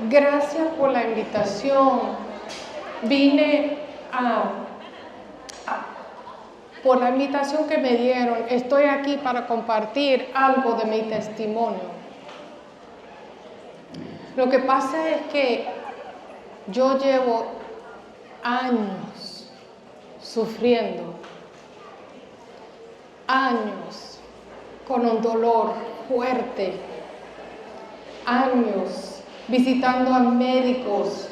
Gracias por la invitación. Vine por la invitación que me dieron. Estoy aquí para compartir algo de mi testimonio. Lo que pasa es que yo llevo años sufriendo, años con un dolor fuerte, años visitando a médicos,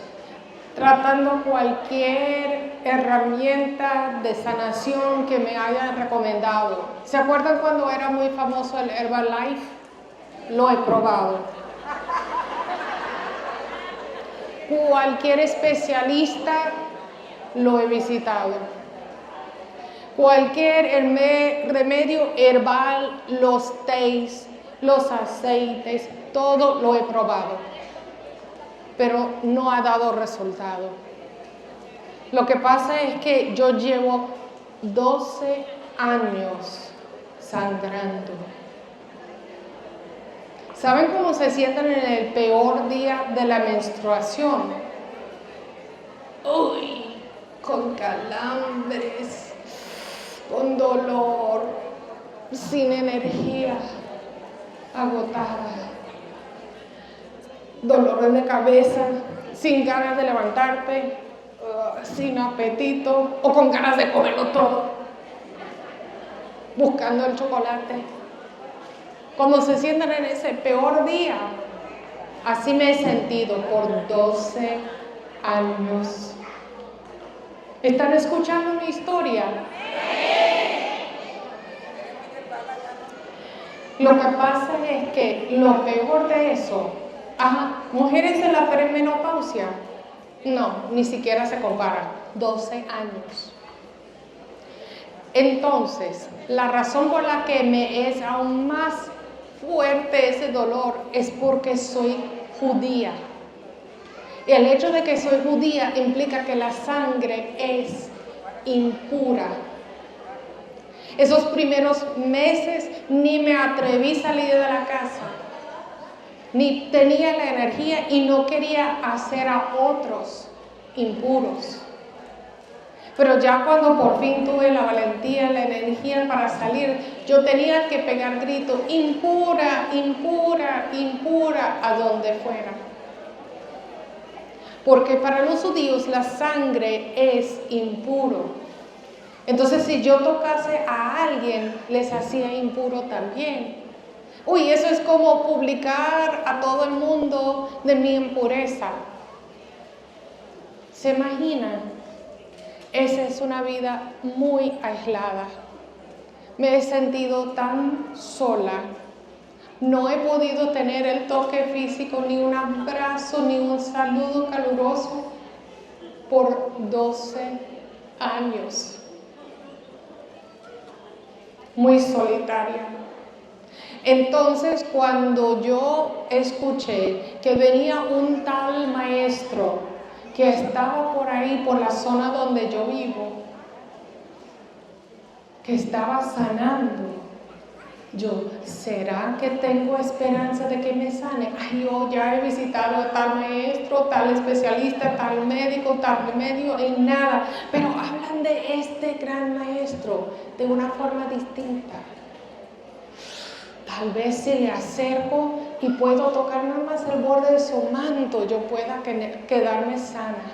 tratando cualquier herramienta de sanación que me hayan recomendado. ¿Se acuerdan cuando era muy famoso el Herbalife? Lo he probado. Cualquier especialista lo he visitado. Cualquier remedio herbal, los tés, los aceites, todo lo he probado, pero no ha dado resultado. Lo que pasa es que yo llevo 12 años sangrando. ¿Saben cómo se sienten en el peor día de la menstruación? Uy, con calambres, con dolor, sin energía, agotada, dolores de cabeza, sin ganas de levantarte, sin apetito o con ganas de comerlo todo, buscando el chocolate. Cuando se sientan en ese peor día, así me he sentido por 12 años. ¿Están escuchando mi historia? Lo que pasa es que lo peor de eso, mujeres en la premenopausia, no, ni siquiera se comparan, 12 años. Entonces, la razón por la que me es aún más fuerte ese dolor es porque soy judía. Y el hecho de que soy judía implica que la sangre es impura. Esos primeros meses ni me atreví a salir de la casa, ni tenía la energía y no quería hacer a otros impuros. Pero ya cuando por fin tuve la valentía, la energía para salir, yo tenía que pegar gritos, impura, impura, impura, a donde fuera. Porque para los judíos la sangre es impuro. Entonces si yo tocase a alguien, les hacía impuro también. Uy, eso es como publicar a todo el mundo de mi impureza. ¿Se imaginan? Esa es una vida muy aislada. Me he sentido tan sola. No he podido tener el toque físico, ni un abrazo, ni un saludo caluroso por 12 años. Muy solitaria. Entonces, cuando yo escuché que venía un tal maestro que estaba por ahí, por la zona donde yo vivo, que estaba sanando, yo, ¿será que tengo esperanza de que me sane? Ay, yo ya he visitado a tal maestro, tal especialista, tal médico, tal remedio, y nada. Pero hablan de este gran maestro de una forma distinta. Tal vez si le acerco y puedo tocar nada más el borde de su manto, yo pueda quedarme sana.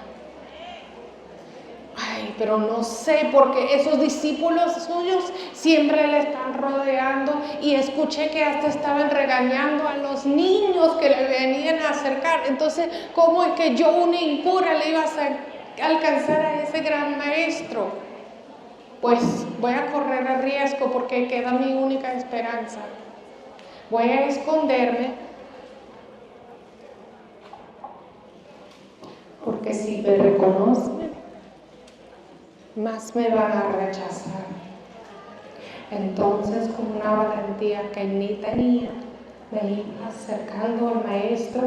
Ay, pero no sé, porque esos discípulos suyos siempre le están rodeando y escuché que hasta estaban regañando a los niños que le venían a acercar. Entonces, ¿cómo es que yo, una impura, le iba a alcanzar a ese gran maestro? Pues voy a correr el riesgo porque queda mi única esperanza. Voy a esconderme, porque si me reconocen, más me van a rechazar. Entonces, con una valentía que ni tenía, me iba acercando al maestro,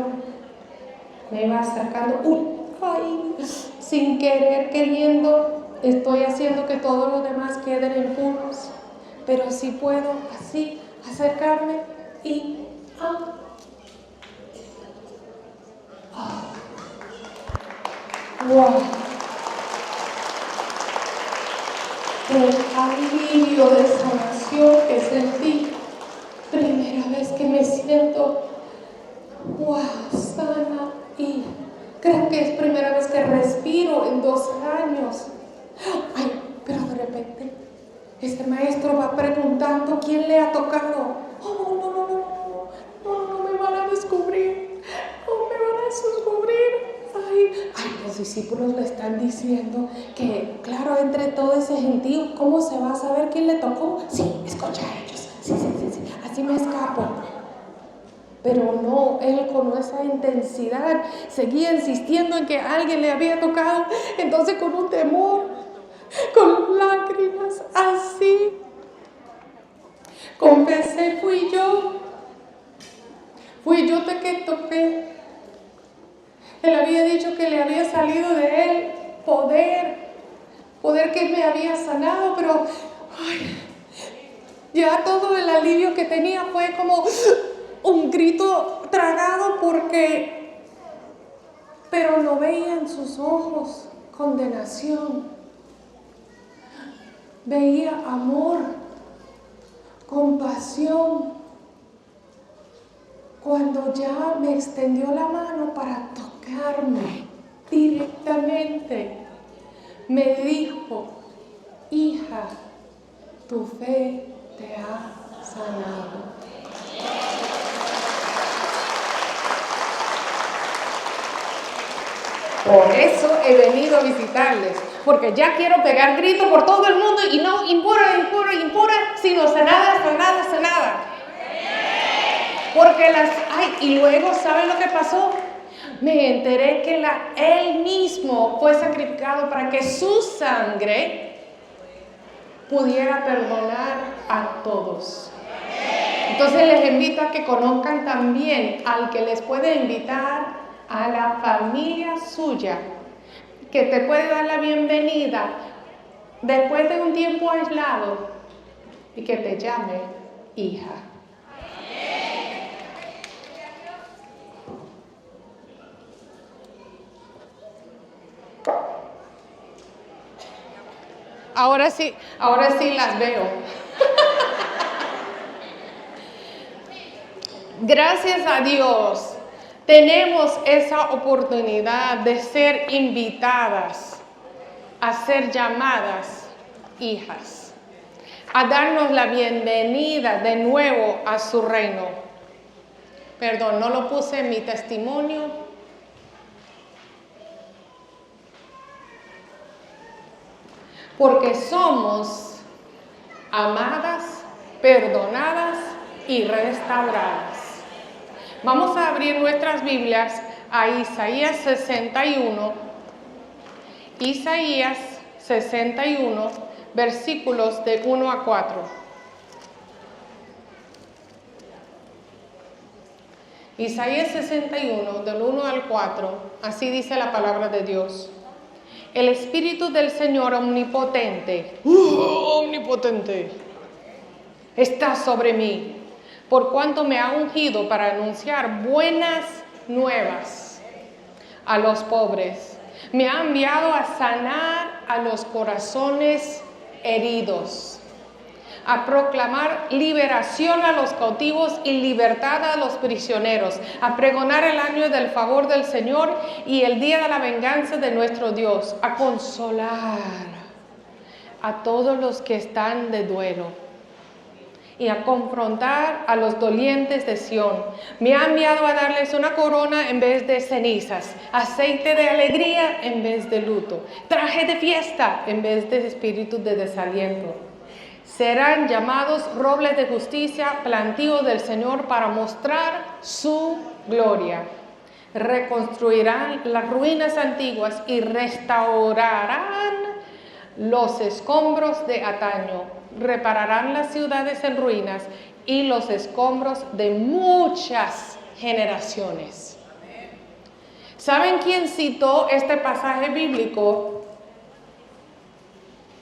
me iba acercando, sin querer, queriendo, estoy haciendo que todos los demás queden impuros, pero si puedo así acercarme y ¡Wow! El alivio de sanación que sentí, primera vez que me siento, ¡wow! Sana, y creo que es primera vez que respiro en 2 años. Ay, pero de repente este maestro va preguntando quién le ha tocado. Oh, no me van a descubrir, no me van a descubrir. Ay, los discípulos le están diciendo que, claro, entre todo ese gentío, ¿cómo se va a saber quién le tocó? Sí, escucha a ellos, sí, así me escapo. Pero no, él con esa intensidad seguía insistiendo en que alguien le había tocado. Entonces, con un temor, con lágrimas, así, confesé, fui yo de que toqué. Él había dicho que le había salido de él poder que me había sanado, pero ya todo el alivio que tenía fue como un grito tragado, pero no veía en sus ojos condenación, veía amor, compasión. Cuando ya me extendió la mano para tocarme directamente, me dijo: hija, tu fe te ha sanado. Por eso he venido a visitarles, porque ya quiero pegar gritos por todo el mundo y no impura, sino sanada. Porque y luego, ¿saben lo que pasó? Me enteré que él mismo fue sacrificado para que su sangre pudiera perdonar a todos. Entonces les invito a que conozcan también al que les puede invitar a la familia suya, que te puede dar la bienvenida después de un tiempo aislado y que te llame hija. Ahora sí las veo. Gracias a Dios tenemos esa oportunidad de ser invitadas a ser llamadas hijas, a darnos la bienvenida de nuevo a su reino. Perdón, no lo puse en mi testimonio. Porque somos amadas, perdonadas y restauradas. Vamos a abrir nuestras Biblias a Isaías 61. Isaías 61, versículos de 1 a 4. Isaías 61, del 1 al 4, así dice la palabra de Dios. El Espíritu del Señor omnipotente, está sobre mí, por cuanto me ha ungido para anunciar buenas nuevas a los pobres. Me ha enviado a sanar a los corazones heridos, a proclamar liberación a los cautivos y libertad a los prisioneros, a pregonar el año del favor del Señor y el día de la venganza de nuestro Dios, a consolar a todos los que están de duelo y a confrontar a los dolientes de Sión. Me ha enviado a darles una corona en vez de cenizas, aceite de alegría en vez de luto, traje de fiesta en vez de espíritu de desaliento. Serán llamados robles de justicia, plantío del Señor para mostrar su gloria. Reconstruirán las ruinas antiguas y restaurarán los escombros de antaño. Repararán las ciudades en ruinas y los escombros de muchas generaciones. ¿Saben quién citó este pasaje bíblico?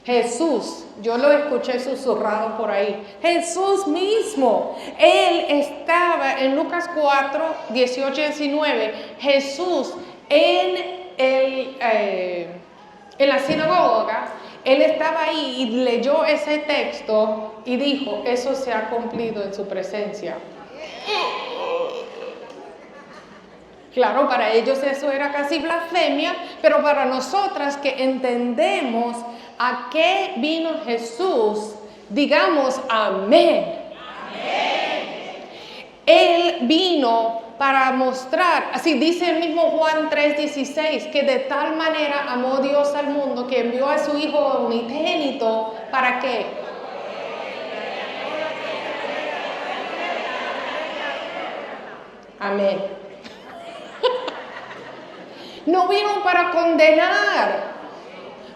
Jesús. Yo lo escuché susurrado por ahí. Jesús mismo. Él estaba en Lucas 4, 18 y 19. Jesús en en la sinagoga, él estaba ahí y leyó ese texto y dijo, eso se ha cumplido en su presencia. Claro, para ellos eso era casi blasfemia, pero para nosotras que entendemos a qué vino Jesús, digamos amén. Amén. Él vino para mostrar, así dice el mismo Juan 3:16, que de tal manera amó Dios al mundo que envió a su Hijo unigénito, ¿para qué? Amén. No vino para condenar,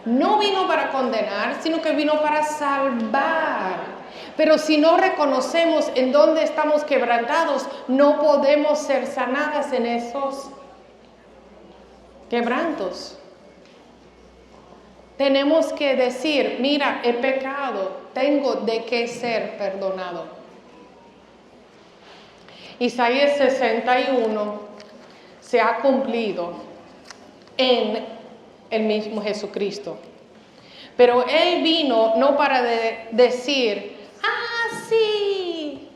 no vino para condenar, sino que vino para salvar. Pero si no reconocemos en dónde estamos quebrantados, no podemos ser sanadas en esos quebrantos. Tenemos que decir, mira, he pecado, tengo de qué ser perdonado. Isaías 61 se ha cumplido en el mismo Jesucristo. Pero Él vino no para decir, sí,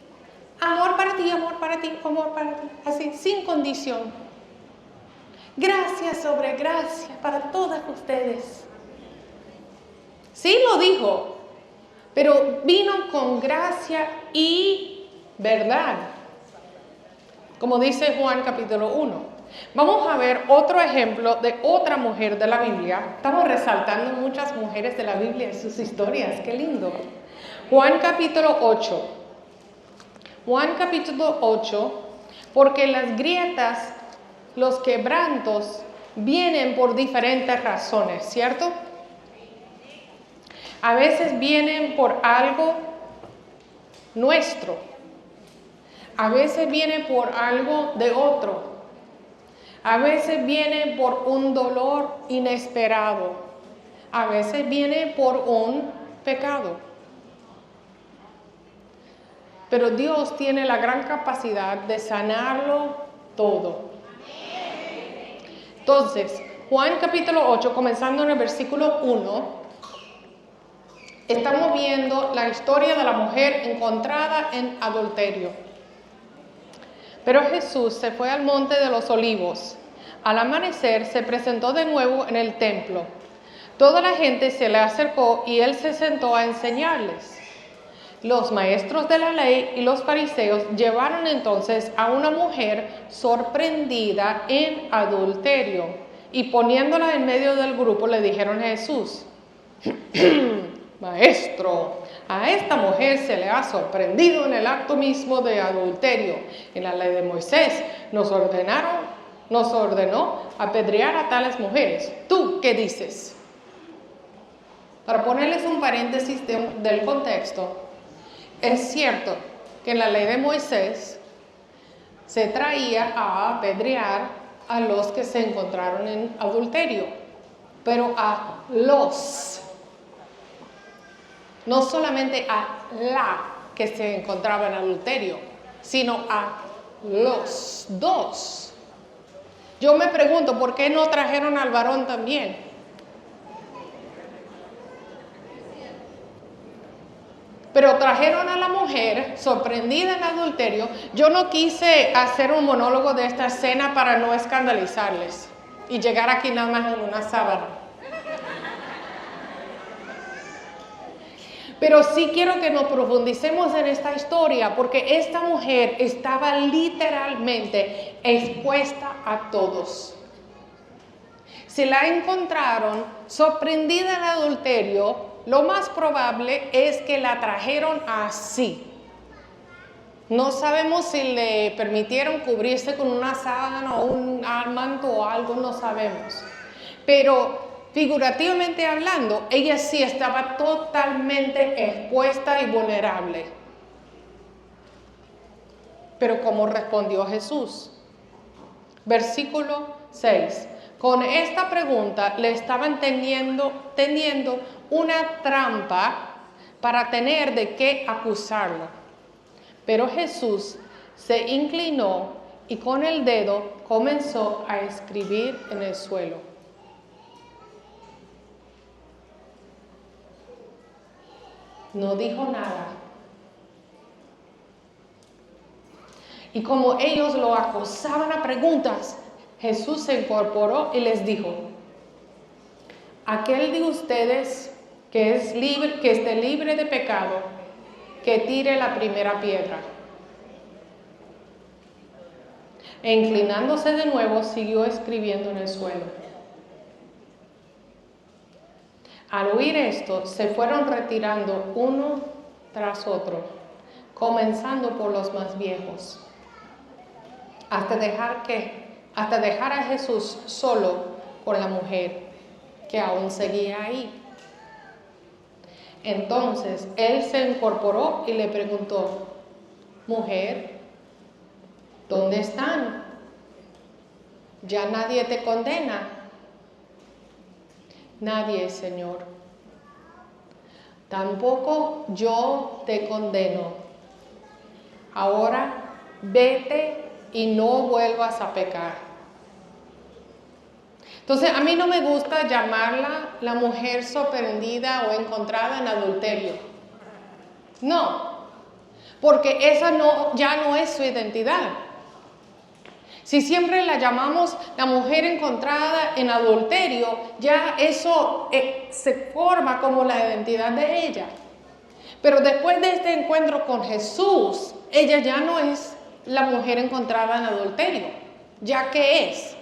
amor para ti, amor para ti, amor para ti, así, sin condición. Gracia sobre gracia para todas ustedes. Sí lo dijo, pero vino con gracia y verdad. Como dice Juan capítulo 1. Vamos a ver otro ejemplo de otra mujer de la Biblia. Estamos resaltando muchas mujeres de la Biblia en sus historias. ¡Qué lindo! Juan capítulo 8. Juan capítulo 8, porque las grietas, los quebrantos, vienen por diferentes razones, ¿cierto? A veces vienen por algo nuestro. A veces viene por algo de otro. A veces viene por un dolor inesperado. A veces viene por un pecado. Pero Dios tiene la gran capacidad de sanarlo todo. Entonces, Juan capítulo 8, comenzando en el versículo 1, estamos viendo la historia de la mujer encontrada en adulterio. Pero Jesús se fue al monte de los olivos. Al amanecer se presentó de nuevo en el templo. Toda la gente se le acercó y él se sentó a enseñarles. Los maestros de la ley y los fariseos llevaron entonces a una mujer sorprendida en adulterio y poniéndola en medio del grupo le dijeron a Jesús, Maestro, a esta mujer se le ha sorprendido en el acto mismo de adulterio. En la ley de Moisés nos ordenó apedrear a tales mujeres. ¿Tú qué dices? Para ponerles un paréntesis del contexto, es cierto que en la ley de Moisés se traía a apedrear a los que se encontraron en adulterio, pero a los, no solamente a la que se encontraba en adulterio, sino a los dos. Yo me pregunto, ¿por qué no trajeron al varón también? Pero trajeron a la mujer sorprendida en adulterio. Yo no quise hacer un monólogo de esta escena para no escandalizarles y llegar aquí nada más en una sábana. Pero sí quiero que nos profundicemos en esta historia porque esta mujer estaba literalmente expuesta a todos. Si la encontraron sorprendida en adulterio, lo más probable es que la trajeron así. No sabemos si le permitieron cubrirse con una sábana o un manto o algo, no sabemos. Pero figurativamente hablando, ella sí estaba totalmente expuesta y vulnerable. Pero ¿cómo respondió Jesús? Versículo 6. Con esta pregunta le estaban teniendo una trampa para tener de qué acusarlo. Pero Jesús se inclinó y con el dedo comenzó a escribir en el suelo. no dijo nada. Y como ellos lo acosaban a preguntas, Jesús se incorporó y les dijo: aquel de ustedes que esté libre de pecado, que tire la primera piedra. E inclinándose de nuevo, siguió escribiendo en el suelo. Al oír esto, se fueron retirando uno tras otro, comenzando por los más viejos, hasta dejar a Jesús solo con la mujer, que aún seguía ahí. Entonces él se incorporó y le preguntó: mujer, ¿dónde están? ¿Ya nadie te condena? Nadie, Señor. Tampoco yo te condeno. Ahora vete y no vuelvas a pecar. Entonces, a mí no me gusta llamarla la mujer sorprendida o encontrada en adulterio. No, porque esa ya no es su identidad. Si siempre la llamamos la mujer encontrada en adulterio, ya eso se forma como la identidad de ella. Pero después de este encuentro con Jesús, ella ya no es la mujer encontrada en adulterio, ya que es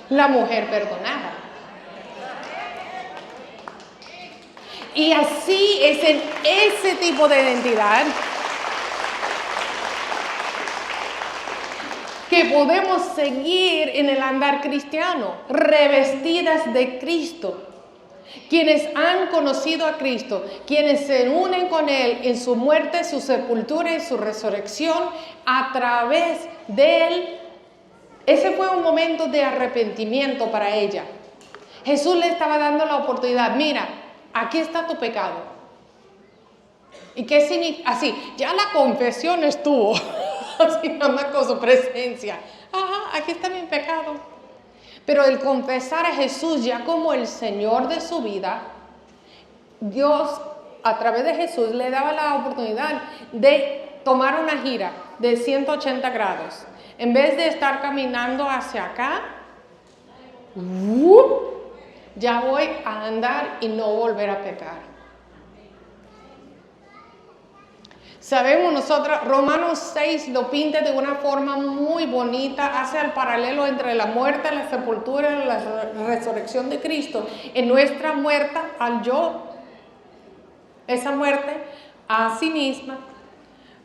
la mujer perdonada. Y así es en ese tipo de identidad que podemos seguir en el andar cristiano, revestidas de Cristo. Quienes han conocido a Cristo, quienes se unen con Él en su muerte, su sepultura y su resurrección, a través de Él. Ese fue un momento de arrepentimiento para ella. Jesús le estaba dando la oportunidad: mira, aquí está tu pecado. ¿Y qué significa? Así, ya la confesión estuvo, así nada más con su presencia. Ajá, aquí está mi pecado. Pero el confesar a Jesús ya como el Señor de su vida, Dios a través de Jesús le daba la oportunidad de tomar una gira de 180 grados. En vez de estar caminando hacia acá, ya voy a andar y no volver a pecar. Sabemos nosotros, Romanos 6 lo pinta de una forma muy bonita, hace el paralelo entre la muerte, la sepultura y la resurrección de Cristo. En nuestra muerte al yo, esa muerte a sí misma,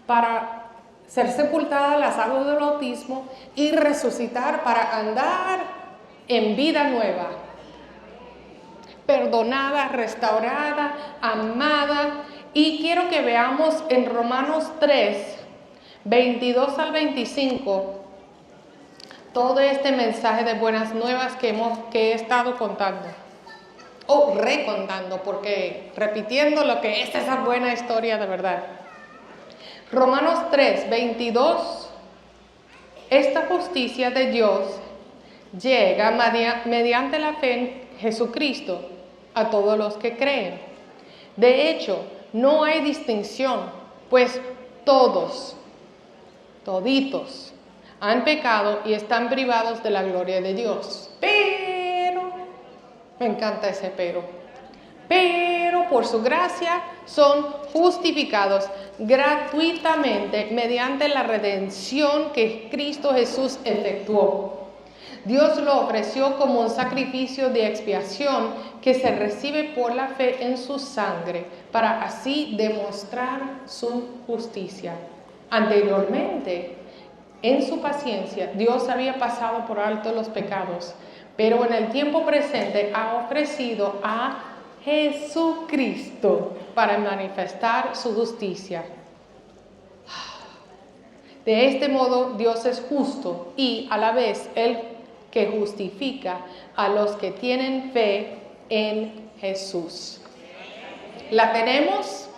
para ser sepultada en las aguas del bautismo y resucitar para andar en vida nueva, perdonada, restaurada, amada. Y quiero que veamos en Romanos 3, 22 al 25, todo este mensaje de buenas nuevas que he estado contando, o recontando, porque repitiendo lo que es esa buena historia de verdad. Romanos 3, 22, esta justicia de Dios llega mediante la fe en Jesucristo a todos los que creen. De hecho, no hay distinción, pues toditos, han pecado y están privados de la gloria de Dios. Pero, me encanta ese pero por su gracia son justificados gratuitamente mediante la redención que Cristo Jesús efectuó. Dios lo ofreció como un sacrificio de expiación que se recibe por la fe en su sangre, para así demostrar su justicia. Anteriormente, en su paciencia, Dios había pasado por alto los pecados, pero en el tiempo presente ha ofrecido a Jesucristo para manifestar su justicia. De este modo, Dios es justo y a la vez Él que justifica a los que tienen fe en Jesús. ¿La tenemos?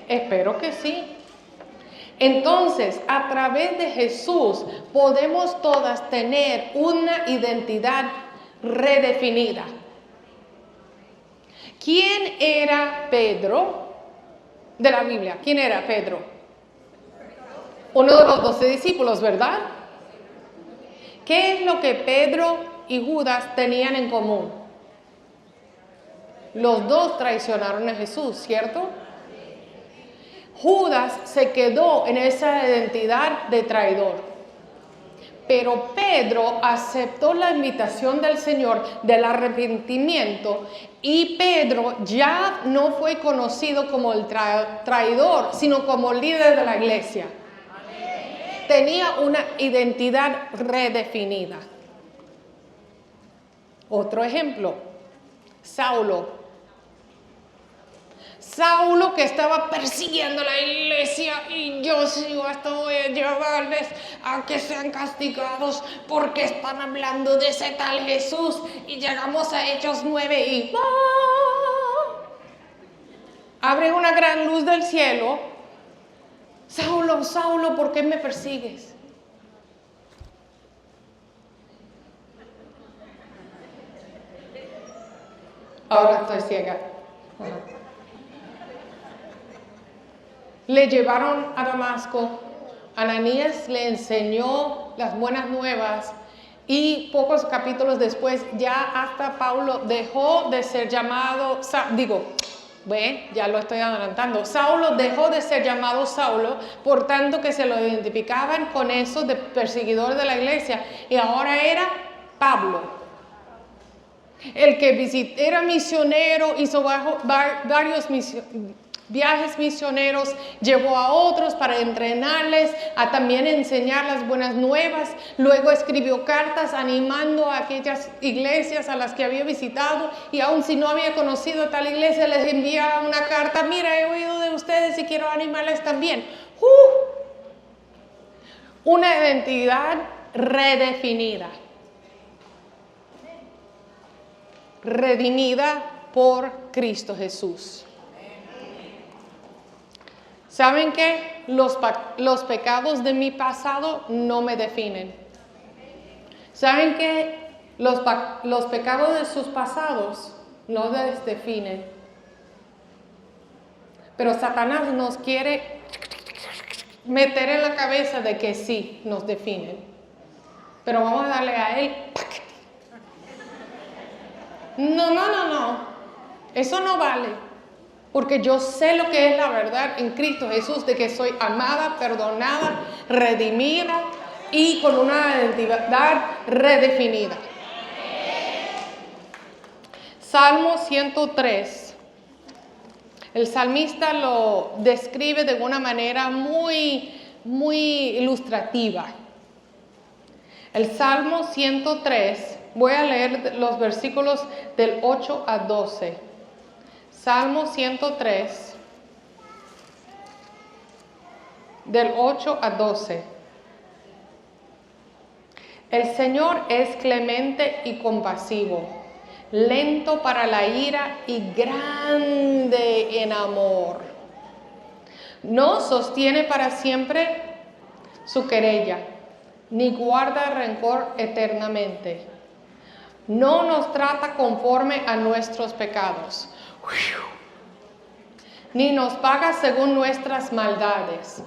Espero que sí. Entonces, a través de Jesús podemos todas tener una identidad redefinida. ¿Quién era Pedro de la Biblia? ¿Quién era Pedro? Uno de los 12 discípulos, ¿verdad? ¿Qué es lo que Pedro y Judas tenían en común? Los dos traicionaron a Jesús, ¿cierto? Judas se quedó en esa identidad de traidor. Pero Pedro aceptó la invitación del Señor del arrepentimiento y Pedro ya no fue conocido como el traidor, sino como líder de la iglesia. Tenía una identidad redefinida. Otro ejemplo, Saulo. Saulo, que estaba persiguiendo la iglesia, y yo sigo hasta voy a llevarles a que sean castigados porque están hablando de ese tal Jesús. Y llegamos a Hechos 9 y abre una gran luz del cielo. Saulo, Saulo, ¿por qué me persigues? Ahora estoy ciega. Le llevaron a Damasco, Ananías le enseñó las buenas nuevas y pocos capítulos después ya hasta Pablo dejó de ser llamado, ya lo estoy adelantando, Saulo dejó de ser llamado Saulo, por tanto que se lo identificaban con eso de perseguidor de la iglesia y ahora era Pablo. El que era misionero, hizo varios viajes misioneros, llevó a otros para entrenarles, a también enseñar las buenas nuevas. Luego escribió cartas animando a aquellas iglesias a las que había visitado y aun si no había conocido a tal iglesia, les envía una carta: mira, he oído de ustedes y quiero animarles también. Una identidad redefinida, redimida por Cristo Jesús. ¿Saben qué? Los pecados de mi pasado no me definen. ¿Saben qué? Los pecados de sus pasados no les definen. Pero Satanás nos quiere meter en la cabeza de que sí, nos definen. Pero vamos a darle a él. No. Eso no vale. Porque yo sé lo que es la verdad en Cristo Jesús, de que soy amada, perdonada, redimida y con una identidad redefinida. Salmo 103. El salmista lo describe de una manera muy ilustrativa. El Salmo 103, voy a leer los versículos del 8 a 12. Salmo 103, del 8 a 12. El Señor es clemente y compasivo, lento para la ira y grande en amor. No sostiene para siempre su querella, ni guarda rencor eternamente. No nos trata conforme a nuestros pecados, ni nos paga según nuestras maldades.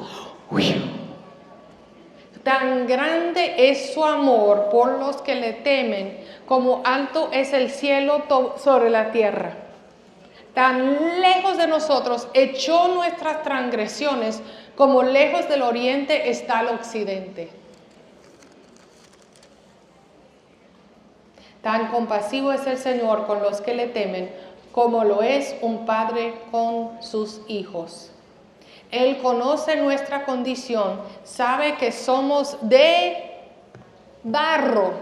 Tan grande es su amor por los que le temen, como alto es el cielo sobre la tierra. Tan lejos de nosotros echó nuestras transgresiones, como lejos del oriente está el occidente. Tan compasivo es el Señor con los que le temen, como lo es un padre con sus hijos. Él conoce nuestra condición, sabe que somos de barro.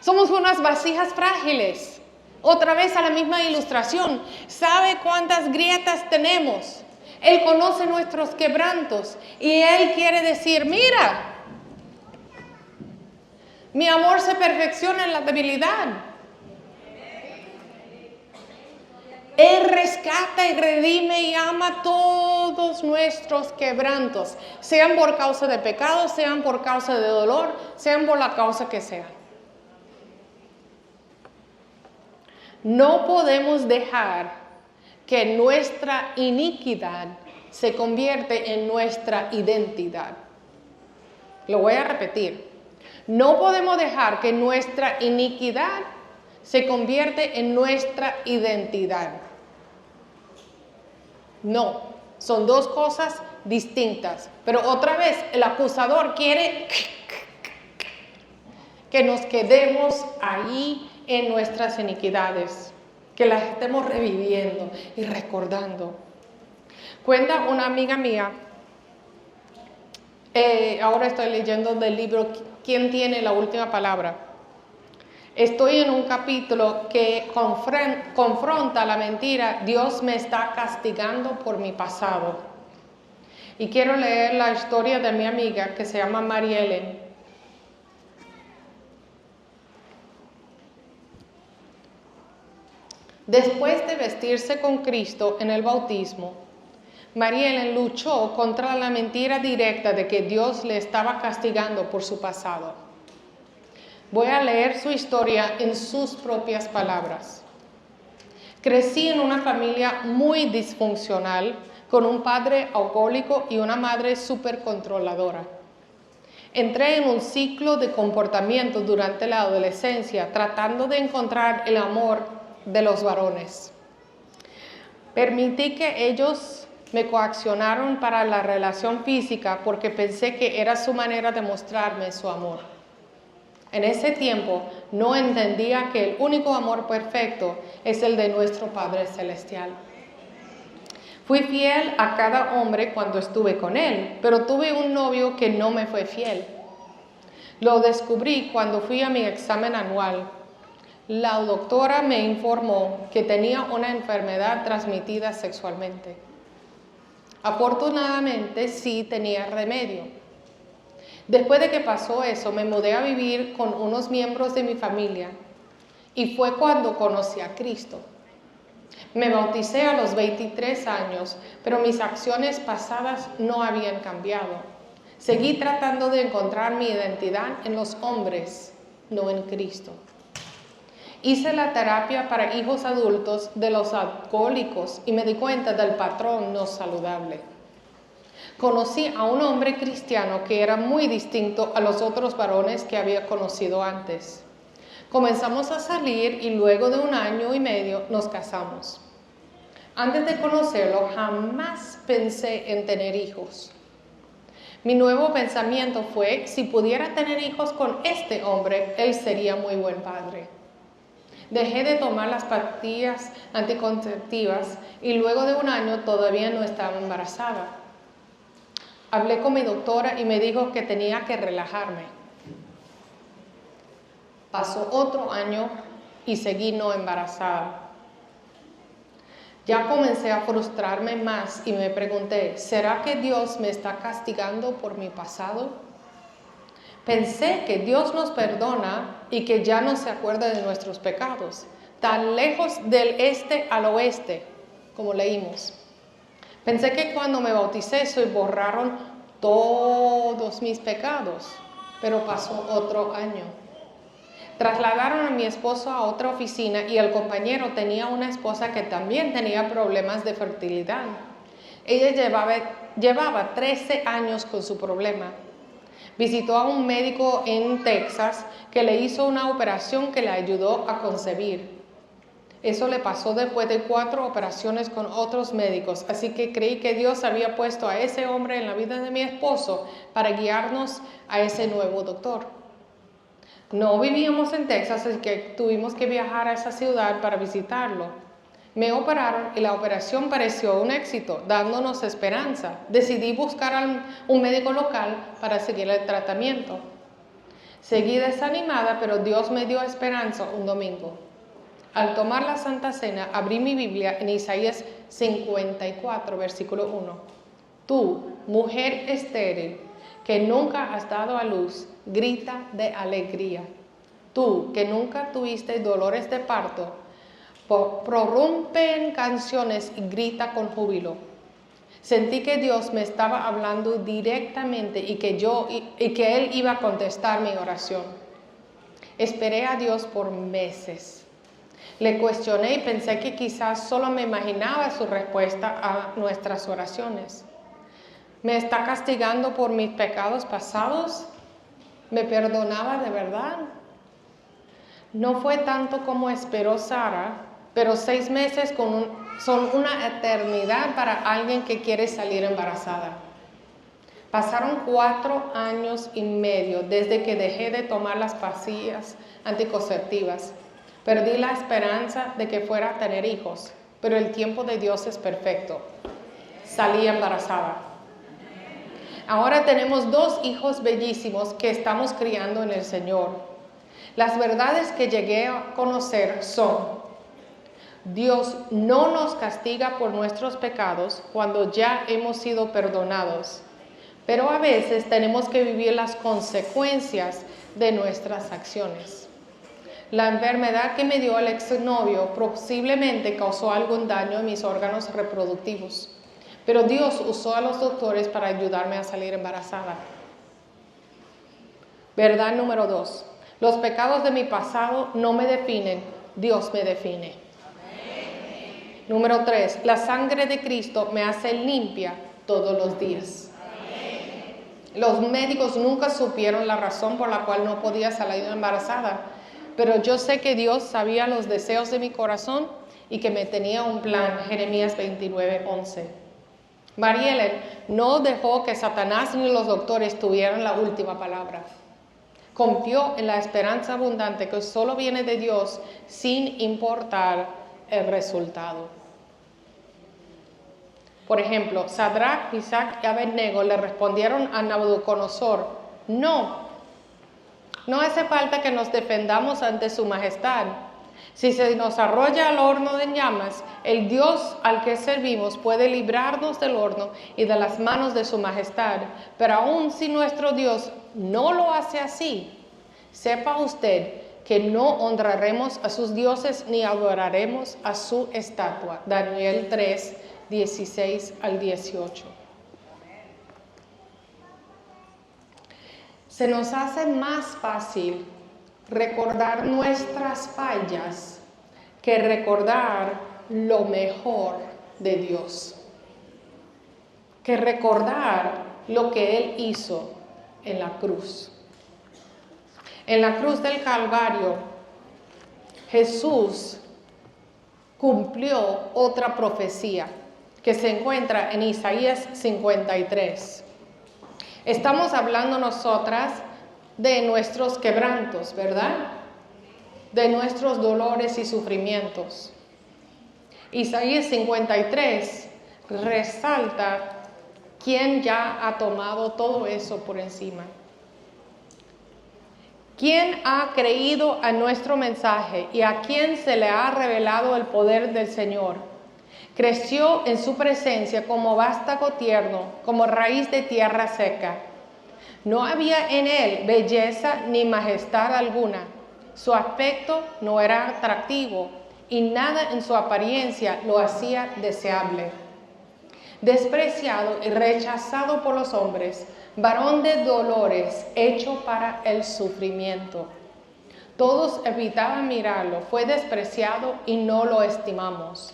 Somos unas vasijas frágiles. Otra vez a la misma ilustración. Sabe cuántas grietas tenemos. Él conoce nuestros quebrantos y Él quiere decir: mira, mi amor se perfecciona en la debilidad. Él rescata y redime y ama todos nuestros quebrantos, sean por causa de pecado, sean por causa de dolor, sean por la causa que sea. No podemos dejar que nuestra iniquidad se convierte en nuestra identidad. Lo voy a repetir. No podemos dejar que nuestra iniquidad se convierte en nuestra identidad. No, son dos cosas distintas. Pero otra vez, el acusador quiere que nos quedemos ahí en nuestras iniquidades, que las estemos reviviendo y recordando. Cuenta una amiga mía, ahora estoy leyendo del libro ¿Quién tiene la última palabra? Estoy en un capítulo que confronta la mentira, Dios me está castigando por mi pasado. Y quiero leer la historia de mi amiga que se llama María Ellen. Después de vestirse con Cristo en el bautismo, María Ellen luchó contra la mentira directa de que Dios le estaba castigando por su pasado. Voy a leer su historia en sus propias palabras. Crecí en una familia muy disfuncional, con un padre alcohólico y una madre súper controladora. Entré en un ciclo de comportamiento durante la adolescencia, tratando de encontrar el amor de los varones. Permití que ellos me coaccionaron para la relación física porque pensé que era su manera de mostrarme su amor. En ese tiempo no entendía que el único amor perfecto es el de nuestro Padre Celestial. Fui fiel a cada hombre cuando estuve con él, pero tuve un novio que no me fue fiel. Lo descubrí cuando fui a mi examen anual. La doctora me informó que tenía una enfermedad transmitida sexualmente. Afortunadamente sí tenía remedio. Después de que pasó eso, me mudé a vivir con unos miembros de mi familia y fue cuando conocí a Cristo. Me bauticé a los 23 años, pero mis acciones pasadas no habían cambiado. Seguí tratando de encontrar mi identidad en los hombres, no en Cristo. Hice la terapia para hijos adultos de los alcohólicos y me di cuenta del patrón no saludable. Conocí a un hombre cristiano que era muy distinto a los otros varones que había conocido antes. Comenzamos a salir y luego de 1 año y medio nos casamos. Antes de conocerlo, jamás pensé en tener hijos. Mi nuevo pensamiento fue, si pudiera tener hijos con este hombre, él sería muy buen padre. Dejé de tomar las pastillas anticonceptivas y luego de 1 año todavía no estaba embarazada. Hablé con mi doctora y me dijo que tenía que relajarme. Pasó otro año y seguí no embarazada. Ya comencé a frustrarme más y me pregunté, ¿será que Dios me está castigando por mi pasado? Pensé que Dios nos perdona y que ya no se acuerda de nuestros pecados, tan lejos del este al oeste, como leímos. Pensé que cuando me bauticé se borraron todos mis pecados, pero pasó otro año. Trasladaron a mi esposo a otra oficina y el compañero tenía una esposa que también tenía problemas de fertilidad. Ella llevaba 13 años con su problema. Visitó a un médico en Texas que le hizo una operación que le ayudó a concebir. Eso le pasó después de 4 operaciones con otros médicos, así que creí que Dios había puesto a ese hombre en la vida de mi esposo para guiarnos a ese nuevo doctor. No vivíamos en Texas, así que tuvimos que viajar a esa ciudad para visitarlo. Me operaron y la operación pareció un éxito, dándonos esperanza. Decidí buscar a un médico local para seguir el tratamiento. Seguí desanimada, pero Dios me dio esperanza un domingo. Al tomar la Santa Cena, abrí mi Biblia en Isaías 54, versículo 1. Tú, mujer estéril, que nunca has dado a luz, grita de alegría. Tú, que nunca tuviste dolores de parto, prorrumpe en canciones y grita con júbilo. Sentí que Dios me estaba hablando directamente y que Él iba a contestar mi oración. Esperé a Dios por meses. Le cuestioné y pensé que quizás solo me imaginaba su respuesta a nuestras oraciones. ¿Me está castigando por mis pecados pasados? ¿Me perdonaba de verdad? No fue tanto como esperó Sara, pero 6 meses son una eternidad para alguien que quiere salir embarazada. Pasaron 4 años y medio desde que dejé de tomar las pastillas anticonceptivas. Perdí la esperanza de que fuera a tener hijos, pero el tiempo de Dios es perfecto. Salí embarazada. Ahora tenemos 2 hijos bellísimos que estamos criando en el Señor. Las verdades que llegué a conocer son: Dios no nos castiga por nuestros pecados cuando ya hemos sido perdonados, pero a veces tenemos que vivir las consecuencias de nuestras acciones. La enfermedad que me dio el exnovio posiblemente causó algún daño en mis órganos reproductivos, pero Dios usó a los doctores para ayudarme a salir embarazada. Verdad número 2. Los pecados de mi pasado no me definen, Dios me define. Amén. Número 3. La sangre de Cristo me hace limpia todos los días. Amén. Los médicos nunca supieron la razón por la cual no podía salir embarazada, pero yo sé que Dios sabía los deseos de mi corazón y que me tenía un plan. Jeremías 29:11. Marielen no dejó que Satanás ni los doctores tuvieran la última palabra. Confió en la esperanza abundante que solo viene de Dios sin importar el resultado. Por ejemplo, Sadrach, Mesach y Abednego le respondieron a Nabucodonosor: no hace falta que nos defendamos ante su majestad. Si se nos arrolla al horno de llamas, el Dios al que servimos puede librarnos del horno y de las manos de su majestad. Pero aun si nuestro Dios no lo hace así, sepa usted que no honraremos a sus dioses ni adoraremos a su estatua. Daniel 3, 16 al 18. Se nos hace más fácil recordar nuestras fallas que recordar lo mejor de Dios, que recordar lo que Él hizo en la cruz. En la cruz del Calvario, Jesús cumplió otra profecía que se encuentra en Isaías 53. Estamos hablando nosotras de nuestros quebrantos, ¿verdad? De nuestros dolores y sufrimientos. Isaías 53 resalta quién ya ha tomado todo eso por encima. ¿Quién ha creído a nuestro mensaje y a quién se le ha revelado el poder del Señor? Creció en su presencia como vástago tierno, como raíz de tierra seca. No había en él belleza ni majestad alguna. Su aspecto no era atractivo y nada en su apariencia lo hacía deseable. Despreciado y rechazado por los hombres, varón de dolores, hecho para el sufrimiento. Todos evitaban mirarlo, fue despreciado y no lo estimamos.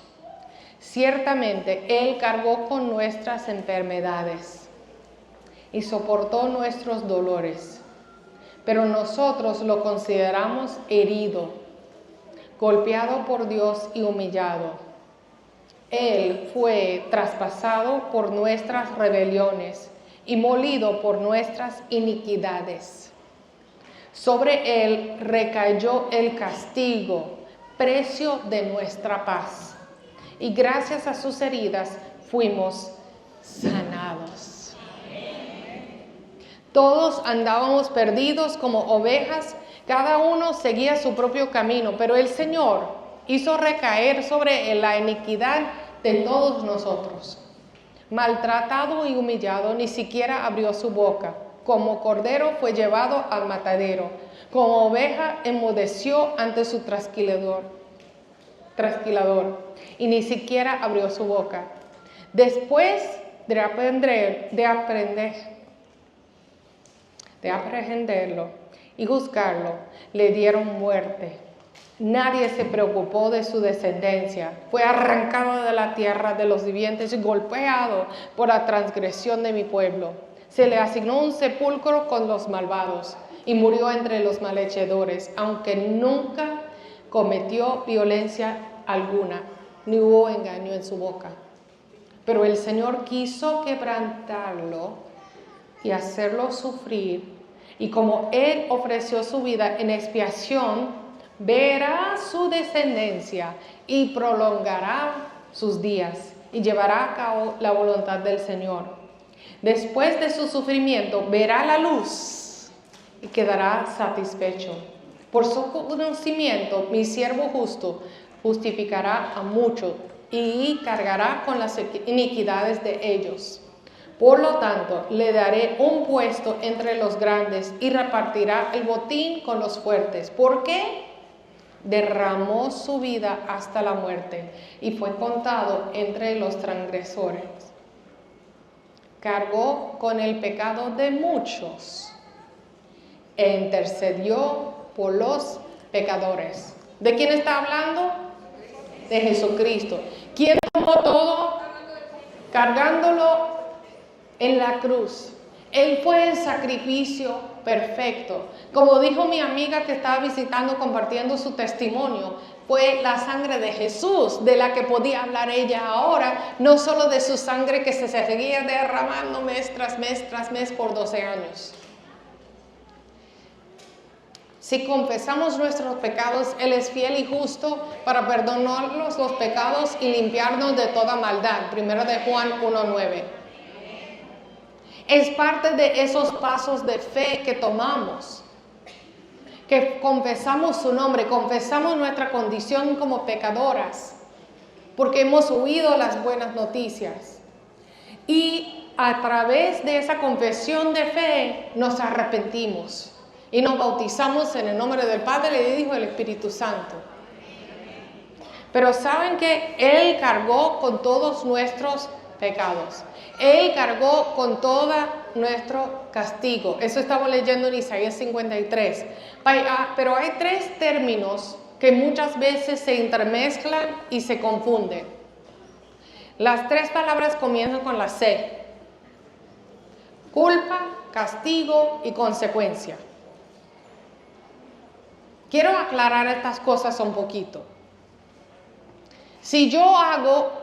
Ciertamente, Él cargó con nuestras enfermedades y soportó nuestros dolores, pero nosotros lo consideramos herido, golpeado por Dios y humillado. Él fue traspasado por nuestras rebeliones y molido por nuestras iniquidades. Sobre Él recayó el castigo, precio de nuestra paz. Y gracias a sus heridas fuimos sanados. Todos andábamos perdidos como ovejas, cada uno seguía su propio camino, pero el Señor hizo recaer sobre él la iniquidad de todos nosotros. Maltratado y humillado, ni siquiera abrió su boca. Como cordero fue llevado al matadero, como oveja enmudeció ante su trasquilador, y ni siquiera abrió su boca. Después de aprehenderlo y juzgarlo, le dieron muerte. Nadie se preocupó de su descendencia. Fue arrancado de la tierra de los vivientes y golpeado por la transgresión de mi pueblo. Se le asignó un sepulcro con los malvados y murió entre los malhechedores, aunque nunca cometió violencia alguna, ni hubo engaño en su boca. Pero el Señor quiso quebrantarlo y hacerlo sufrir, y como Él ofreció su vida en expiación, verá su descendencia y prolongará sus días y llevará a cabo la voluntad del Señor. Después de su sufrimiento verá la luz y quedará satisfecho. Por su conocimiento, mi siervo justo justificará a muchos y cargará con las iniquidades de ellos. Por lo tanto, le daré un puesto entre los grandes y repartirá el botín con los fuertes. ¿Por qué? Derramó su vida hasta la muerte y fue contado entre los transgresores. Cargó con el pecado de muchos e intercedió por los pecadores. ¿De quién está hablando? De Jesucristo. ¿Quién tomó todo? Cargándolo en la cruz. Él fue el sacrificio perfecto. Como dijo mi amiga que estaba visitando, compartiendo su testimonio, fue la sangre de Jesús de la que podía hablar ella ahora, no solo de su sangre que se seguía derramando mes tras mes tras mes por 12 años. Si confesamos nuestros pecados, Él es fiel y justo para perdonarnos los pecados y limpiarnos de toda maldad. 1 de Juan 1:9. Es parte de esos pasos de fe que tomamos, que confesamos su nombre, confesamos nuestra condición como pecadoras, porque hemos oído las buenas noticias. Y a través de esa confesión de fe nos arrepentimos y nos bautizamos en el nombre del Padre, del Hijo y del Espíritu Santo. Pero saben que Él cargó con todos nuestros pecados. Él cargó con todo nuestro castigo. Eso estamos leyendo en Isaías 53. Pero hay 3 términos que muchas veces se intermezclan y se confunden. Las 3 palabras comienzan con la C. Culpa, castigo y consecuencia. Quiero aclarar estas cosas un poquito. Si yo hago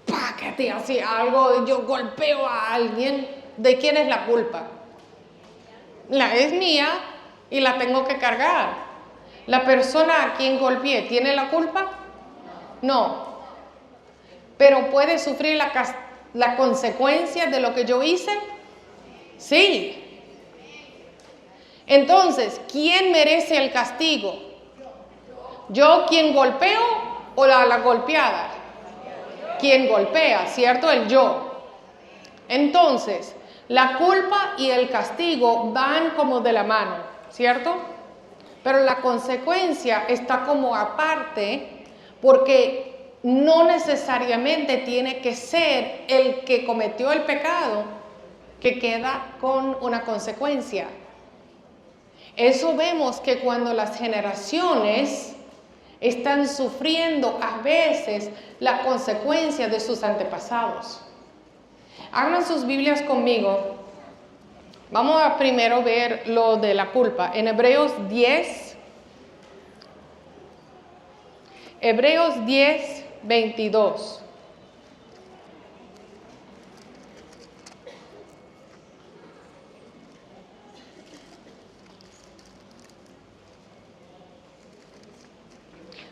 paquete así algo, yo golpeo a alguien, ¿de quién es la culpa? La es mía y la tengo que cargar. ¿La persona a quien golpeé tiene la culpa? No. ¿Pero puede sufrir la consecuencia de lo que yo hice? Sí. Entonces, ¿quién merece el castigo? ¿Yo quien golpeo o la golpeada? Quien golpea, ¿cierto? El yo. Entonces, la culpa y el castigo van como de la mano, ¿cierto? Pero la consecuencia está como aparte, porque no necesariamente tiene que ser el que cometió el pecado que queda con una consecuencia. Eso vemos que cuando las generaciones están sufriendo a veces la consecuencia de sus antepasados. Abran sus Biblias conmigo. Vamos a primero ver lo de la culpa. En Hebreos 10, 22.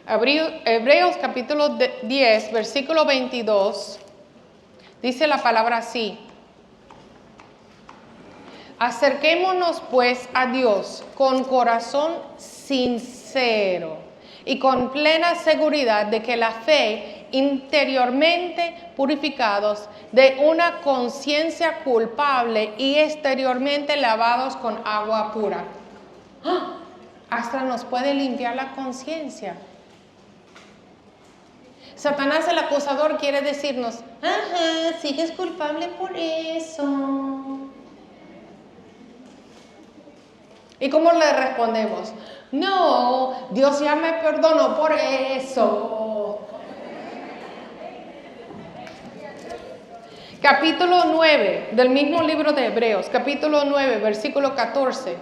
Hebreos capítulo 10, versículo 22, dice la palabra así: acerquémonos pues a Dios con corazón sincero y con plena seguridad de que la fe, interiormente purificados de una conciencia culpable y exteriormente lavados con agua pura. ¡Ah! Hasta nos puede limpiar la conciencia. Satanás, el acusador, quiere decirnos: ajá, sigues culpable por eso. ¿Y cómo le respondemos? No, Dios ya me perdonó por eso. Capítulo 9 del mismo libro de Hebreos, capítulo 9, versículo 14.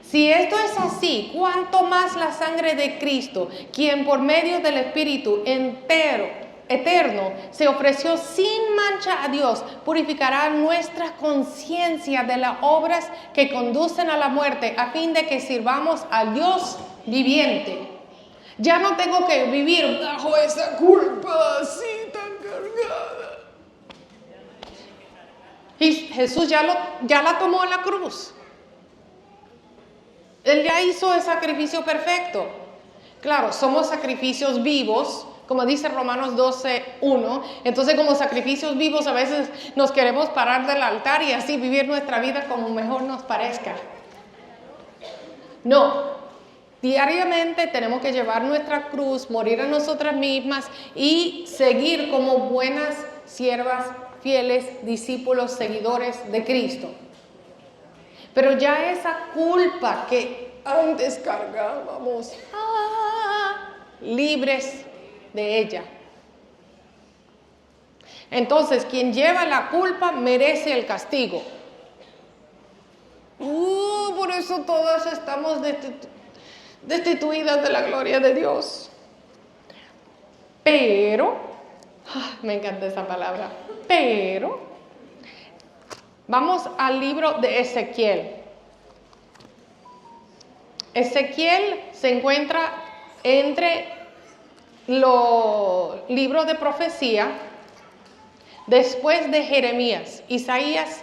Si esto es así, ¿cuánto más la sangre de Cristo, quien por medio del Espíritu eterno se ofreció sin mancha a Dios, purificará nuestra conciencia de las obras que conducen a la muerte, a fin de que sirvamos al Dios viviente? Ya no tengo que vivir bajo esa culpa así tan cargada. Y Jesús ya la tomó en la cruz. Él ya hizo el sacrificio perfecto. Claro, somos sacrificios vivos, como dice Romanos 12:1. Entonces, como sacrificios vivos, a veces nos queremos parar del altar y así vivir nuestra vida como mejor nos parezca. No, diariamente tenemos que llevar nuestra cruz, morir a nosotras mismas y seguir como buenas siervas, fieles, discípulos, seguidores de Cristo. Pero ya esa culpa que antes cargábamos, libres de ella. Entonces, quien lleva la culpa merece el castigo. Por eso todas estamos destituidas de la gloria de Dios. Pero, me encanta esa palabra, pero vamos al libro de Ezequiel. Ezequiel se encuentra entre los libros de profecía después de Jeremías, Isaías,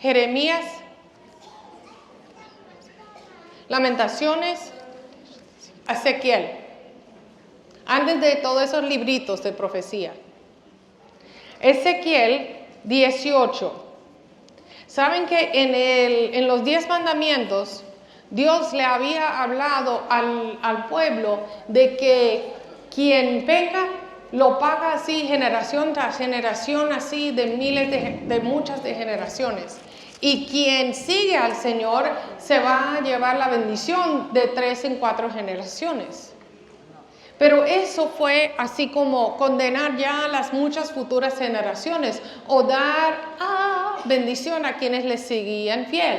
Jeremías, Lamentaciones, Ezequiel, antes de todos esos libritos de profecía. Ezequiel 18. Saben que en los 10 mandamientos Dios le había hablado al pueblo de que quien peca lo paga así generación tras generación, así de miles de muchas de generaciones. Y quien sigue al Señor se va a llevar la bendición de 3 en 4 generaciones. Pero eso fue así como condenar ya a las muchas futuras generaciones o dar bendición a quienes les seguían fiel.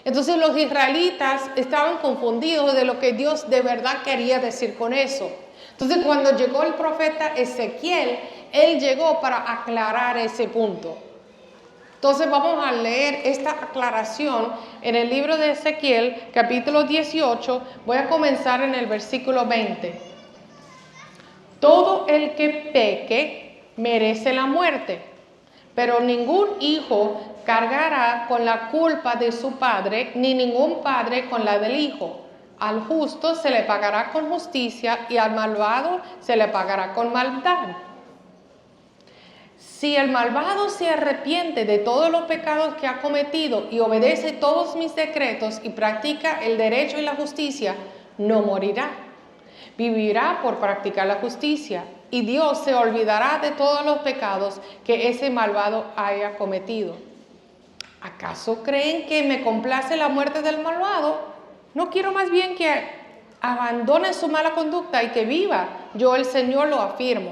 Entonces los israelitas estaban confundidos de lo que Dios de verdad quería decir con eso. Entonces cuando llegó el profeta Ezequiel, él llegó para aclarar ese punto. Entonces vamos a leer esta aclaración en el libro de Ezequiel, capítulo 18. Voy a comenzar en el versículo 20. Todo el que peque merece la muerte, pero ningún hijo cargará con la culpa de su padre, ni ningún padre con la del hijo. Al justo se le pagará con justicia y al malvado se le pagará con maldad. Si el malvado se arrepiente de todos los pecados que ha cometido y obedece todos mis decretos y practica el derecho y la justicia, no morirá. Vivirá por practicar la justicia, y Dios se olvidará de todos los pecados que ese malvado haya cometido. ¿Acaso creen que me complace la muerte del malvado? No quiero más bien que abandone su mala conducta y que viva. Yo, el Señor, lo afirmo.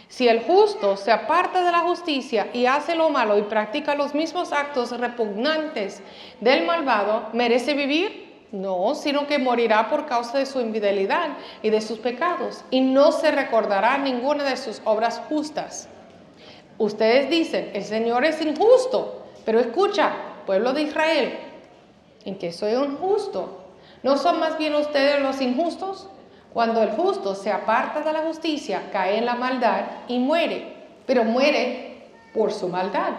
Si el justo se aparta de la justicia y hace lo malo y practica los mismos actos repugnantes del malvado, ¿merece vivir? No, sino que morirá por causa de su infidelidad y de sus pecados, y no se recordará ninguna de sus obras justas. Ustedes dicen, el Señor es injusto, pero escucha, pueblo de Israel, ¿en qué soy injusto? ¿No son más bien ustedes los injustos? Cuando el justo se aparta de la justicia, cae en la maldad y muere, pero muere por su maldad.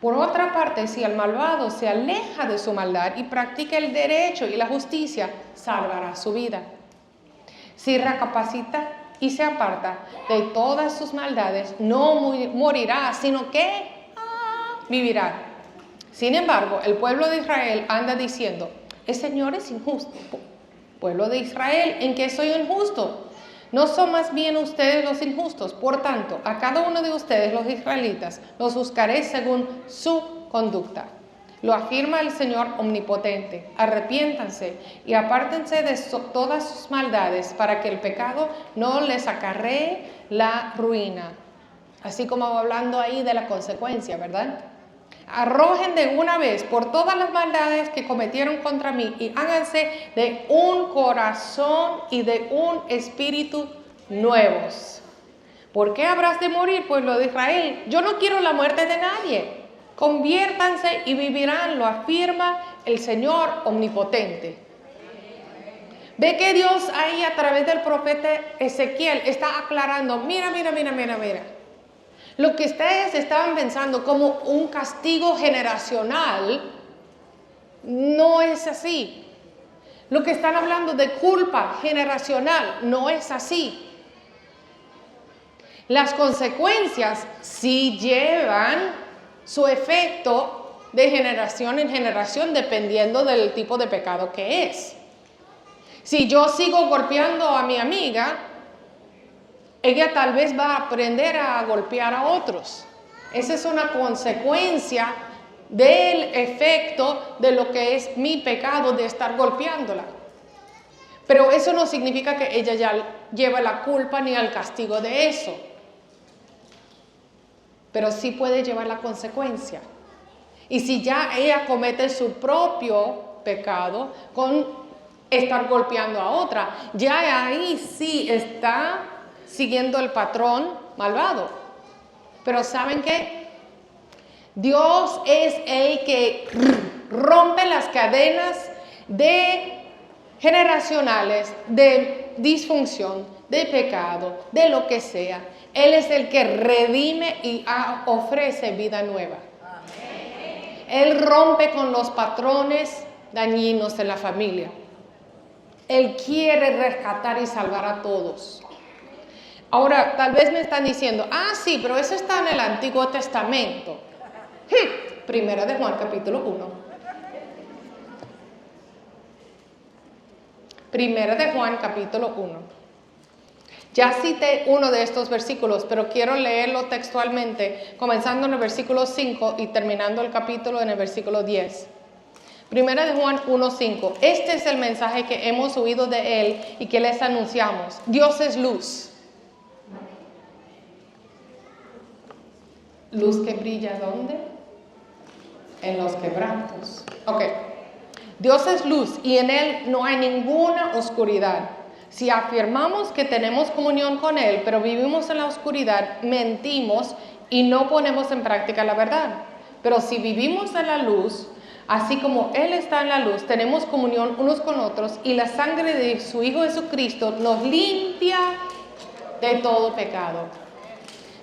Por otra parte, si el malvado se aleja de su maldad y practica el derecho y la justicia, salvará su vida. Si recapacita y se aparta de todas sus maldades, no morirá, sino que vivirá. Sin embargo, el pueblo de Israel anda diciendo, el Señor es injusto. Pueblo de Israel, ¿en qué soy injusto? ¿No son más bien ustedes los injustos? Por tanto, a cada uno de ustedes, los israelitas, los buscaré según su conducta. Lo afirma el Señor omnipotente. Arrepiéntanse y apártense de todas sus maldades para que el pecado no les acarree la ruina. Así como hablando ahí de la consecuencia, ¿verdad? Arrojen de una vez por todas las maldades que cometieron contra mí y háganse de un corazón y de un espíritu nuevos. ¿Por qué habrás de morir, pueblo de Israel? Yo no quiero la muerte de nadie. Conviértanse y vivirán, lo afirma el Señor omnipotente. Ve que Dios ahí a través del profeta Ezequiel está aclarando, mira. Lo que ustedes estaban pensando como un castigo generacional, no es así. Lo que están hablando de culpa generacional, no es así. Las consecuencias sí llevan su efecto de generación en generación dependiendo del tipo de pecado que es. Si yo sigo golpeando a mi amiga, ella tal vez va a aprender a golpear a otros. Esa es una consecuencia del efecto de lo que es mi pecado de estar golpeándola. Pero eso no significa que ella ya lleva la culpa ni el castigo de eso. Pero sí puede llevar la consecuencia. Y si ya ella comete su propio pecado con estar golpeando a otra, ya ahí sí está siguiendo el patrón malvado. Pero ¿saben qué? Dios es el que rompe las cadenas de generacionales de disfunción, de pecado, de lo que sea. Él es el que redime y ofrece vida nueva. Amén. Él rompe con los patrones dañinos de la familia. Él quiere rescatar y salvar a todos. Ahora, tal vez me están diciendo, sí, pero eso está en el Antiguo Testamento. Primera de Juan, capítulo 1. Primera de Juan, capítulo 1. Ya cité uno de estos versículos, pero quiero leerlo textualmente, comenzando en el versículo 5 y terminando el capítulo en el versículo 10. Primera de Juan 1:5. Este es el mensaje que hemos oído de Él y que les anunciamos. Dios es luz. Luz que brilla, ¿dónde? En los quebrantos. Ok. Dios es luz y en Él no hay ninguna oscuridad. Si afirmamos que tenemos comunión con Él, pero vivimos en la oscuridad, mentimos y no ponemos en práctica la verdad. Pero si vivimos en la luz, así como Él está en la luz, tenemos comunión unos con otros y la sangre de su Hijo Jesucristo nos limpia de todo pecado.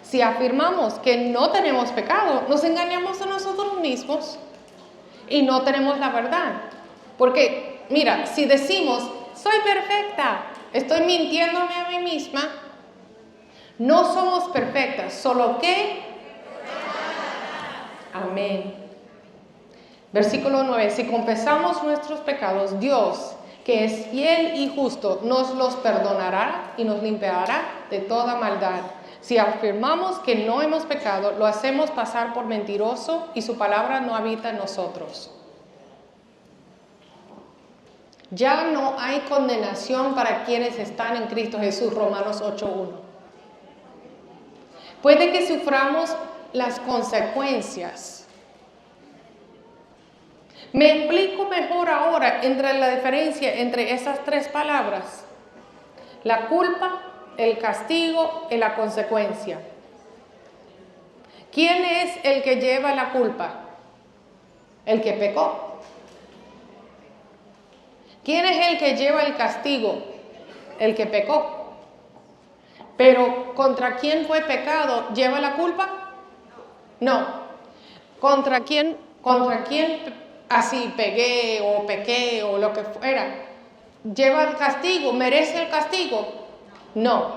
Si afirmamos que no tenemos pecado, nos engañamos a nosotros mismos y no tenemos la verdad. Porque, mira, si decimos, soy perfecta, estoy mintiéndome a mí misma, no somos perfectas, solo que... Amén. Versículo 9, si confesamos nuestros pecados, Dios, que es fiel y justo, nos los perdonará y nos limpiará de toda maldad. Si afirmamos que no hemos pecado, lo hacemos pasar por mentiroso y su palabra no habita en nosotros. Ya no hay condenación para quienes están en Cristo Jesús, Romanos 8:1. Puede que suframos las consecuencias. Me explico mejor ahora entre la diferencia entre esas tres palabras. La culpa, el castigo y la consecuencia. ¿Quién es el que lleva la culpa? El que pecó. ¿Quién es el que lleva el castigo? El que pecó. Pero ¿contra quién fue pecado? ¿Lleva la culpa? No. ¿Contra quién así pegué o pequé o lo que fuera? ¿Lleva el castigo? ¿Merece el castigo? No.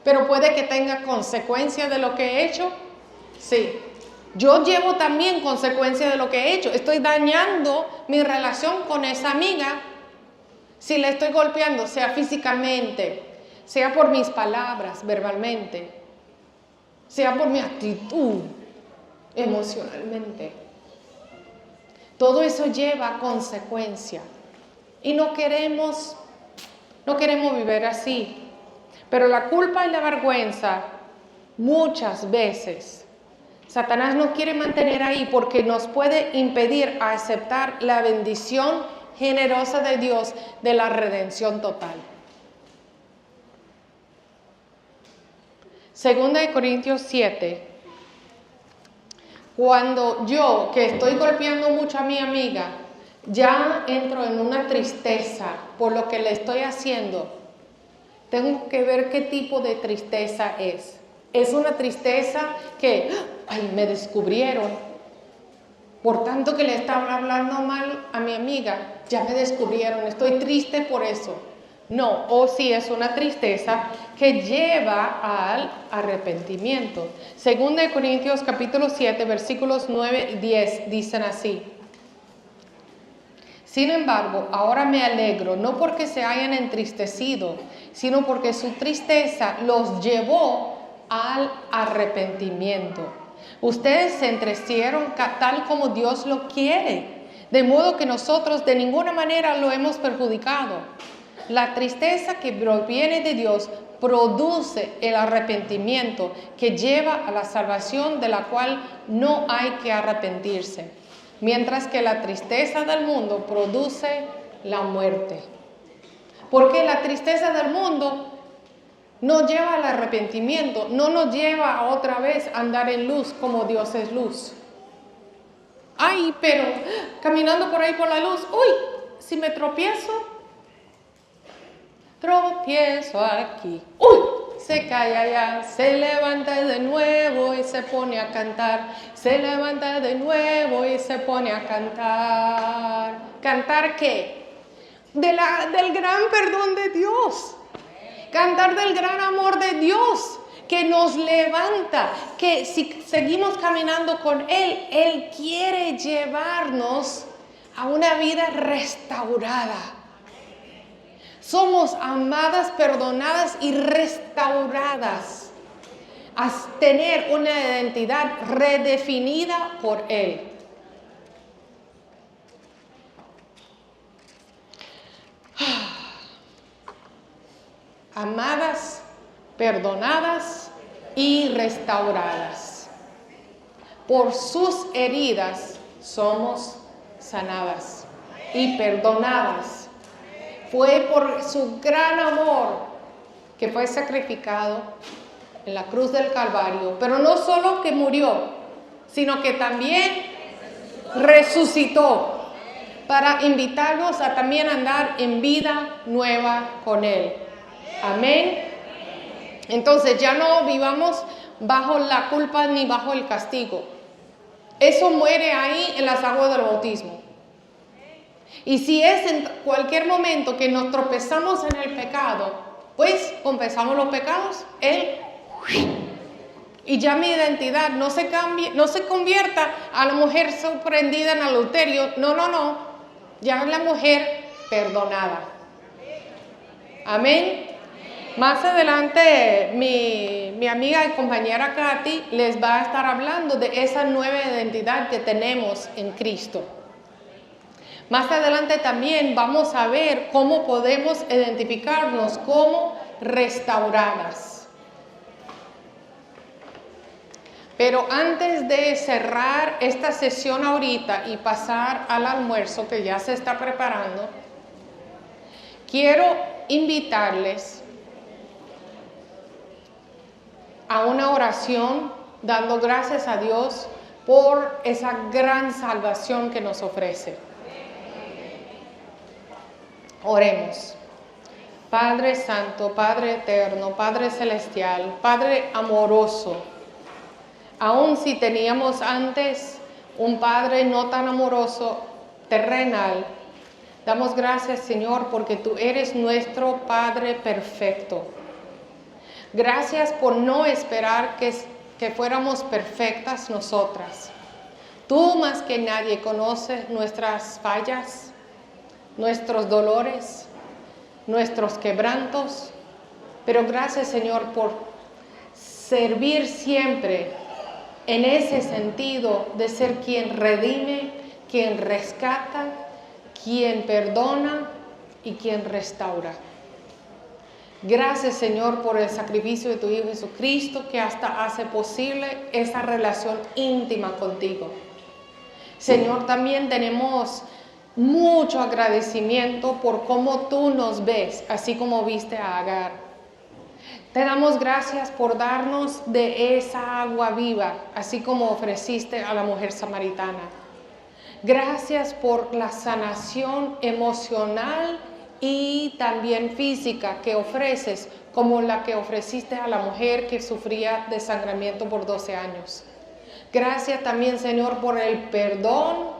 ¿Pero puede que tenga consecuencia de lo que he hecho? Sí. Yo llevo también consecuencia de lo que he hecho. Estoy dañando mi relación con esa amiga si la estoy golpeando, sea físicamente, sea por mis palabras, verbalmente, sea por mi actitud. emocionalmente. Todo eso lleva consecuencia y no queremos vivir así. Pero la culpa y la vergüenza, muchas veces, Satanás nos quiere mantener ahí porque nos puede impedir aceptar la bendición generosa de Dios de la redención total. 2 Corintios 7. Cuando yo, que estoy golpeando mucho a mi amiga, ya entro en una tristeza por lo que le estoy haciendo, tengo que ver qué tipo de tristeza es. Es una tristeza que, ay, me descubrieron. Por tanto que le estaba hablando mal a mi amiga, ya me descubrieron, estoy triste por eso. No, o si es una tristeza que lleva al arrepentimiento. 2 Corintios capítulo 7, versículos 9 y 10 dicen así. Sin embargo, ahora me alegro, no porque se hayan entristecido, sino porque su tristeza los llevó al arrepentimiento. Ustedes se entristecieron tal como Dios lo quiere, de modo que nosotros de ninguna manera lo hemos perjudicado. La tristeza que proviene de Dios produce el arrepentimiento que lleva a la salvación, de la cual no hay que arrepentirse, mientras que la tristeza del mundo produce la muerte. Porque la tristeza del mundo no lleva al arrepentimiento, no nos lleva a otra vez a andar en luz como Dios es luz. Ay, pero caminando por ahí por la luz, uy, si me tropiezo aquí, uy, se cae allá, se levanta de nuevo y se pone a cantar, se levanta de nuevo y se pone a cantar. ¿Cantar qué? Del gran perdón de Dios, cantar del gran amor de Dios que nos levanta, que si seguimos caminando con Él, Él quiere llevarnos a una vida restaurada. Somos amadas, perdonadas y restauradas a tener una identidad redefinida por Él. Amadas, perdonadas y restauradas. Por sus heridas somos sanadas y perdonadas. Fue por su gran amor que fue sacrificado en la cruz del Calvario. Pero no solo que murió, sino que también resucitó para invitarnos a también andar en vida nueva con Él. Amén. Entonces ya no vivamos bajo la culpa ni bajo el castigo. Eso muere ahí en las aguas del bautismo. Y si es en cualquier momento que nos tropezamos en el pecado, pues confesamos los pecados, y ya mi identidad no se cambie, no se convierta a la mujer sorprendida en adulterio. No, ya es la mujer perdonada. Amén. Más adelante mi amiga y compañera Katy les va a estar hablando de esa nueva identidad que tenemos en Cristo. Más adelante también vamos a ver cómo podemos identificarnos como restauradas. Pero antes de cerrar esta sesión ahorita y pasar al almuerzo que ya se está preparando, quiero invitarles a una oración dando gracias a Dios por esa gran salvación que nos ofrece. Oremos. Padre Santo, Padre Eterno, Padre Celestial, Padre amoroso, aun si teníamos antes un Padre no tan amoroso, terrenal, damos gracias, Señor, porque tú eres nuestro Padre perfecto. Gracias por no esperar que fuéramos perfectas nosotras. Tú más que nadie conoces nuestras fallas, nuestros dolores, nuestros quebrantos, pero gracias, Señor, por servir siempre en ese sentido de ser quien redime, quien rescata, quien perdona y quien restaura. Gracias, Señor, por el sacrificio de tu Hijo Jesucristo, que hasta hace posible esa relación íntima contigo. Señor, también tenemos mucho agradecimiento por cómo tú nos ves, así como viste a Agar. Te damos gracias por darnos de esa agua viva, así como ofreciste a la mujer samaritana. Gracias por la sanación emocional y también física que ofreces, como la que ofreciste a la mujer que sufría desangramiento por 12 años. Gracias también, Señor, por el perdón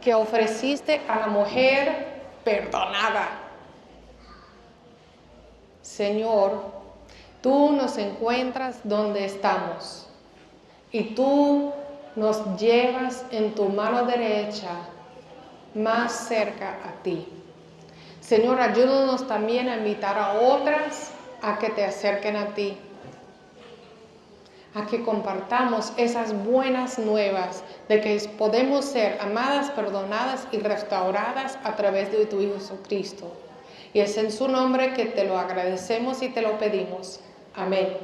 que ofreciste a la mujer perdonada. Señor, tú nos encuentras donde estamos y tú nos llevas en tu mano derecha más cerca a ti. Señor, ayúdanos también a invitar a otras a que te acerquen a ti, a que compartamos esas buenas nuevas de que podemos ser amadas, perdonadas y restauradas a través de tu Hijo Jesucristo. Y es en su nombre que te lo agradecemos y te lo pedimos. Amén.